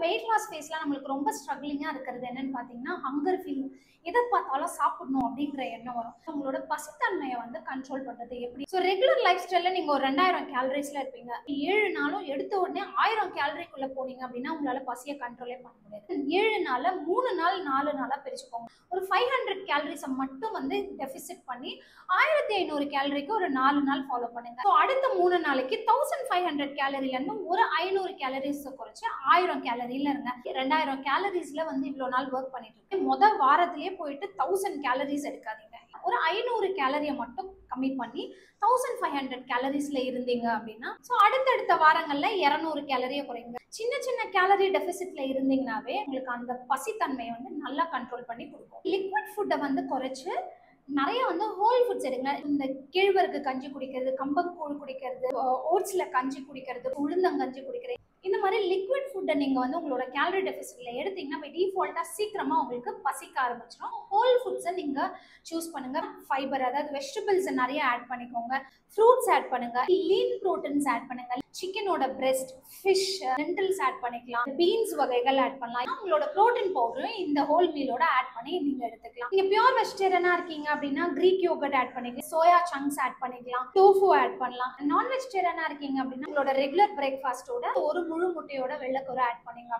Weight loss ஃபேஸ்ல நம்மளுக்கு ரொம்ப ஸ்ட்ரகிளிங்கா இருக்கிறது என்னன்னு பாத்தீங்கன்னா ஹங்கர் ஃபீல். எதை பார்த்தாலும் சாப்பிடணும் அப்படிங்கிற எண்ணம் வரும். உங்களோட பசித்தன்மையை வந்து கண்ட்ரோல் பண்றது எப்படி? ஸோ ரெகுலர் லைஃப் ஸ்டைல்ல நீங்க ஒரு 2000 கேலரிஸ்ல இருப்பீங்க. 7 நாளும் எடுத்த உடனே 1000 கேலரிக்குள்ள போனீங்க அப்படின்னா உங்களால பசியை கண்ட்ரோலே பண்ண முடியாது. 7 நாள்ல 3 நாள் 4 நாளா பிரிச்சுக்கோங்க. ஒரு 500 கேலரிஸை மட்டும் வந்து டெபிசிட் பண்ணி 1500 கேலரிக்கு ஒரு 4 நாள் ஃபாலோ பண்ணுங்க. ஸோ அடுத்த 3 நாளைக்கு 1500 கேலரில இருந்து ஒரு 500 கேலரிஸ் குறைச்சு 1000 கேலரியில இருங்க. 2000 கேலரிஸ்ல வந்து இவ்வளவு நாள் ஒர்க் பண்ணிட்டு இருக்கு. முதல் வாரத்திலேயே போயிட்டு 1000 கேலரிஸ் எடுக்காதீங்க. ஒரு 500 கேலரியை மட்டும் கம்மி பண்ணி 1500 கேலரிஸ்ல இருந்தீங்க அப்படின்னா ஸோ அடுத்தடுத்த வாரங்கள்ல 200 கேலரியை குறைங்க. சின்ன சின்ன கேலரி டெபிசிட்ல இருந்தீங்கன்னாவே உங்களுக்கு அந்த பசித்தன்மையை வந்து நல்லா கண்ட்ரோல் பண்ணி கொடுக்கும். லிக்விட் ஃபுட்டை வந்து குறைச்சு நிறைய வந்து ஹோல் ஃபுட்ஸ் எடுங்க. இந்த கேழ்வரகு கஞ்சி குடிக்கிறது, கம்பங்கூழ் குடிக்கிறது, ஓட்ஸ்ல கஞ்சி குடிக்கிறது, உளுந்தங்கஞ்சி குடிக்கிறது, இந்த மாதிரி லிக்விட் ஃபுட்டை நீங்க வந்து உங்களோட கேலரி டெபிசிட்ல எடுத்தீங்கன்னா டிஃபால்ட்டா சீக்கிரமா உங்களுக்கு பசிக்க ஆரம்பிச்சிடும். ஹோல் ஃபுட்ஸை நீங்க சூஸ் பண்ணுங்க. ஃபைபர், அதாவது வெஜிடபிள்ஸ் நிறைய ஆட் பண்ணிக்கோங்க. ஃப்ரூட்ஸ் ஆட் பண்ணுங்க. லீன் ப்ரோட்டீன்ஸ் ஆட் பண்ணுங்க. சிக்கனோட பிரெஸ்ட், ஃபிஷ், லென்டில்ஸ் ஆட் பண்ணிக்கலாம். பீன்ஸ் வகைகள் ஆட் பண்ணலாம். உங்களோட ப்ரோட்டீன் பவுடரும் இந்த ஹோல் மீலோட ஆட் பண்ணி நீங்க எடுத்துக்கலாம். நீங்க பியூர் வெஜிடேரியனா இருக்கீங்க அப்படின்னா கிரீக் யோகர்ட் ஆட் பண்ணிக்கலாம். சோயா சங்க்ஸ் ஆட் பண்ணிக்கலாம். டோஃபு ஆட் பண்ணலாம். நான் வெஜிடேரியனா இருக்கீங்க அப்படின்னா உங்களோட ரெகுலர் பிரேக்ஃபாஸ்டோட ஒரு முழு முட்டையோட வெள்ளைக்கரு ஆட் பண்ணீங்க.